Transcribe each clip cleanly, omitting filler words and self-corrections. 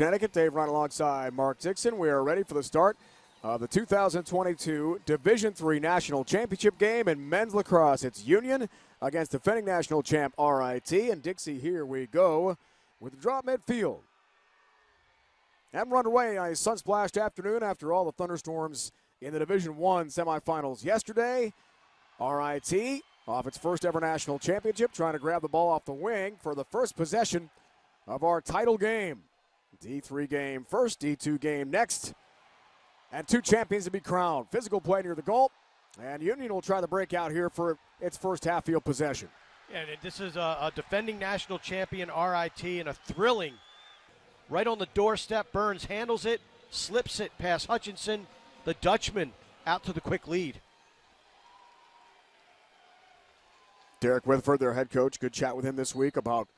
Connecticut. Dave Ryan alongside Mark Dixon. We are ready for the start of the 2022 Division III National Championship game in men's lacrosse. It's Union against defending national champ RIT. And Dixie, here we go with the draw midfield. And run away on a sun-splashed afternoon after all the thunderstorms in the Division I semifinals yesterday. RIT off its first ever national championship, trying to grab the ball off the wing for the first possession of our title game. D3 game first, D2 game next. And two champions to be crowned. Physical play near the goal. And Union will try to break out here for its first half-field possession. Yeah, and this is a defending national champion, RIT, and a thrilling. Right on the doorstep, Burns handles it, slips it past Hutchinson. The Dutchman out to the quick lead. Derek Witherford, their head coach, good chat with him this week about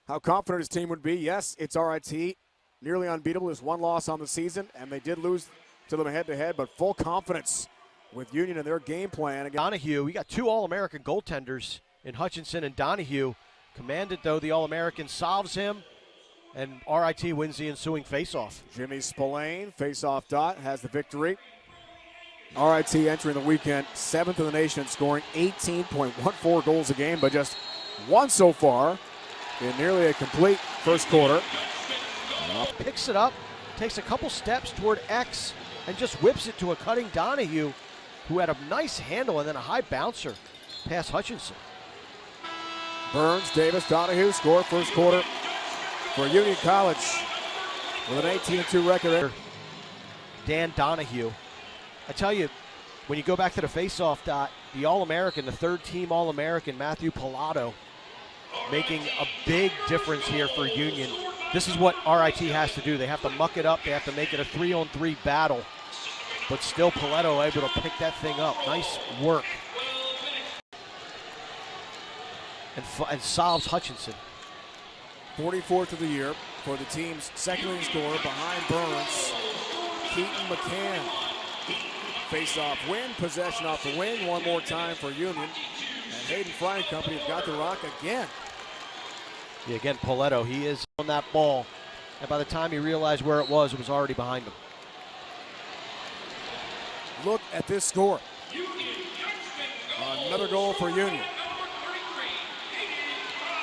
how confident his team would be. Yes, it's RIT, nearly unbeatable. There's one loss on the season, and they did lose to them head-to-head, but full confidence with Union and their game plan. Donahue, we got two All-American goaltenders in Hutchinson and Donahue. Commanded, though, the All-American solves him, and RIT wins the ensuing faceoff. Jimmy Spillane, faceoff dot, has the victory. RIT entering the weekend 7th in the nation in scoring, 18.14 goals a game, but just one so far in nearly a complete first quarter. Picks it up, takes a couple steps toward X, and just whips it to a cutting Donahue, who had a nice handle and then a high bouncer past Hutchinson. Burns, Davis, Donahue score first quarter for Union College with an 18-2 record. Dan Donahue. I tell you, when you go back to the faceoff dot, the All-American, the third-team All-American, Matthew Paolatto, making a big difference here for Union. This is what RIT has to do. They have to muck it up. They have to make it a 3-on-3 battle. But still, Paolatto able to pick that thing up. Nice work. And solves Hutchinson. 44th of the year for the team's second leading scorer behind Burns, Keaton McCann. Face-off win, possession off the wing one more time for Union. And Hayden Fry and company have got the rock again. Yeah, again, Paolatto, he is on that ball. And by the time he realized where it was already behind him. Look at this score. Another goal for Union.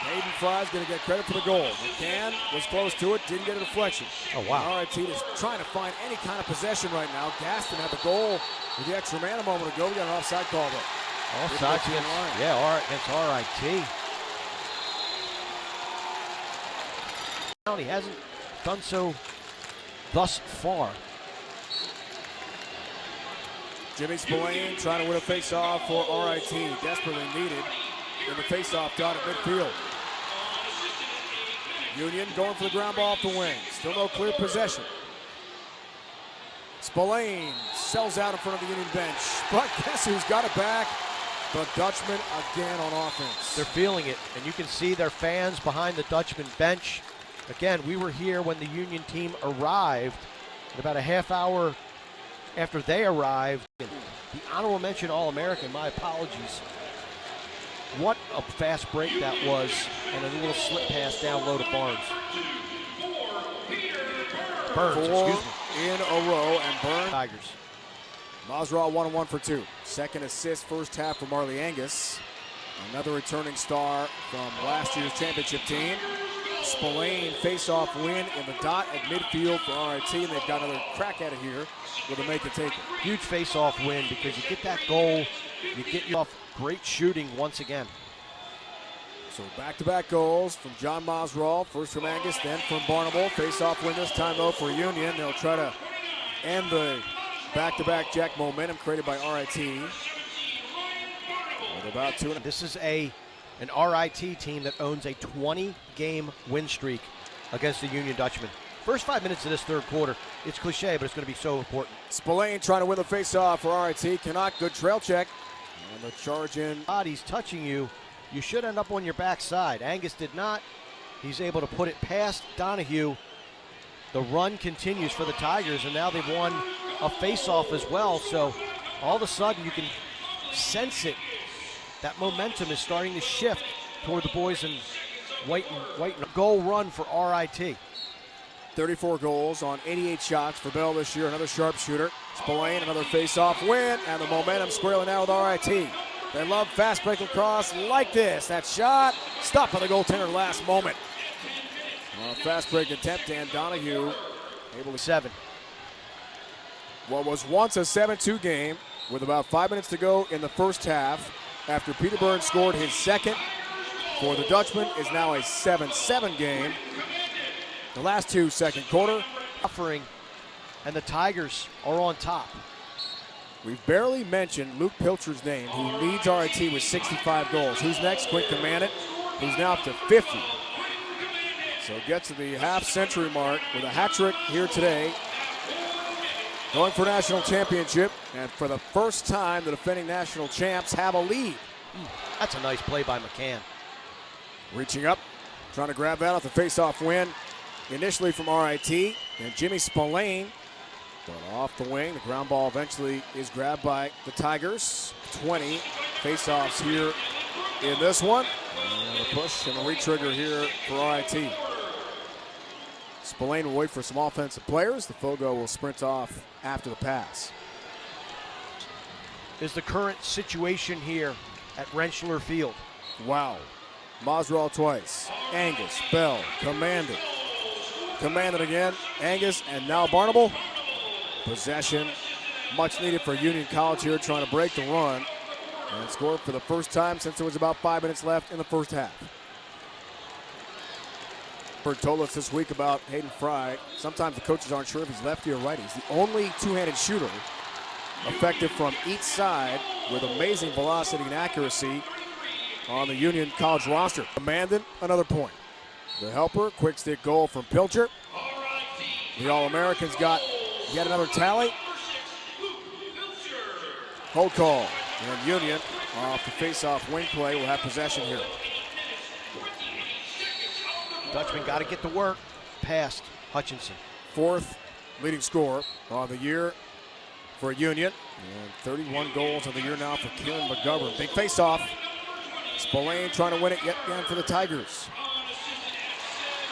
Hayden Fry's going to get credit for the goal. McCann was close to it, didn't get a deflection. Oh, wow. RIT is trying to find any kind of possession right now. Gaston had the goal with the extra man a moment ago. We got an offside call there. Offside against RIT. He hasn't done so thus far. Jimmy Spillane trying to win a face-off for RIT. Desperately needed in the face-off dot at midfield. Union going for the ground ball off the wing. Still no clear possession. Spillane sells out in front of the Union bench. But guess who's got it back? The Dutchman again on offense. They're feeling it, and you can see their fans behind the Dutchman bench. Again, we were here when the Union team arrived. And about a half hour after they arrived, the honorable mention All-American, my apologies. What a fast break that was, and a little slip pass down low to Barnes. Burns, excuse me. In a row, and Burns. Tigers. Masraw 1-1 for 2. Second assist first half for Marley Angus. Another returning star from last year's championship team. Spillane face-off win in the dot at midfield for RIT, and they've got another crack at it here with a make it take it. Huge face-off win because you get that goal, you get you off great shooting once again. So back-to-back goals from John Masraw, first from Angus, then from Barnable. Face-off win this time though for Union. They'll try to end the back-to-back jack momentum created by RIT. With about two. This is an RIT team that owns a 20-game win streak against the Union Dutchman. First 5 minutes of this third quarter, it's cliche, but it's going to be so important. Spillane trying to win the face-off for RIT. Cannot. Good trail check. And the charge in. He's touching you. You should end up on your backside. Angus did not. He's able to put it past Donahue. The run continues for the Tigers, and now they've won a face-off as well. So all of a sudden you can sense it. That momentum is starting to shift toward the boys in white and goal run for RIT. 34 goals on 88 shots for Bell this year. Another sharpshooter. Spillane, another face-off win, and the momentum squarely now with RIT. They love fast break lacrosse like this. That shot stopped by the goaltender last moment. Fast break attempt, Dan Donahue able to 7. What was once a 7-2 game with about 5 minutes to go in the first half after Peter Burns scored his second for the Dutchman is now a 7-7 game. The last 2 second quarter. Offering, and the Tigers are on top. We've barely mentioned Luke Pilcher's name, who leads RIT with 65 goals. Who's next? Quint Commandant, who's now up to 50. So gets to the half-century mark with a hat trick here today. Going for national championship, and for the first time, the defending national champs have a lead. That's a nice play by McCann. Reaching up, trying to grab that off the face-off win. Initially from RIT, and Jimmy Spillane, but off the wing. The ground ball eventually is grabbed by the Tigers. 20 face-offs here in this one. And a push and a re-trigger here for RIT. Spillane will wait for some offensive players. The Fogo will sprint off after the pass. Is the current situation here at Rentschler Field. Wow. Masral twice. Angus, Bell, Commandant. Commandant again. Angus, and now Barnable. Possession. Much needed for Union College here, trying to break the run. And scored for the first time since there was about 5 minutes left in the first half. Berg told us this week about Hayden Fry. Sometimes the coaches aren't sure if he's lefty or righty. He's the only two-handed shooter effective from each side with amazing velocity and accuracy on the Union College roster. Commandant, another point. The helper, quick stick goal from Pilcher. The All-Americans got yet another tally. Hold call. And Union, off the face-off wing play, will have possession here. Dutchman got to get to work. Past Hutchinson. Fourth leading scorer on the year for Union. And 31 goals on the year now for Kieran McGovern. Big face-off. Spillane trying to win it yet again for the Tigers.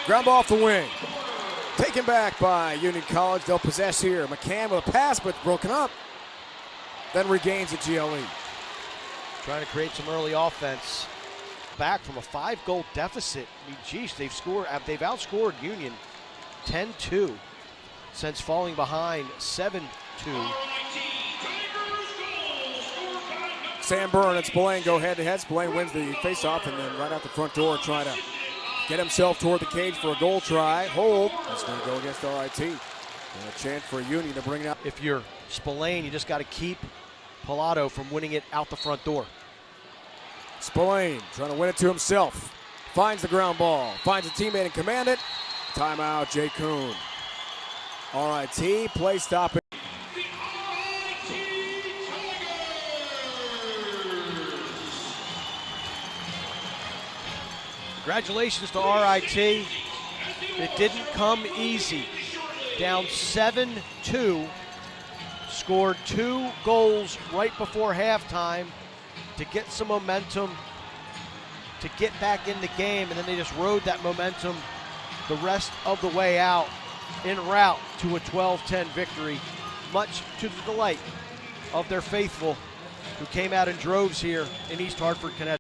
Ground ball off the wing. Taken back by Union College. They'll possess here. McCann with a pass, but broken up. Then regains at GLE. Trying to create some early offense. Back from a 5-goal deficit. I mean, geez, they've outscored Union 10-2 since falling behind 7-2. Sam Byrne and Spillane go head-to-head. Spillane wins the face-off, and then right out the front door trying to get himself toward the cage for a goal try. Hold. That's going to go against RIT. And a chance for Union to bring it out. If you're Spillane, you just got to keep Paolatto from winning it out the front door. Spillane trying to win it to himself. Finds the ground ball. Finds a teammate and Commandant. Timeout, Jay Kuhn. RIT, play stopping. Congratulations to RIT. It didn't come easy. Down 7-2. Scored 2 goals right before halftime to get some momentum, to get back in the game, and then they just rode that momentum the rest of the way out en route to a 12-10 victory, much to the delight of their faithful who came out in droves here in East Hartford, Connecticut.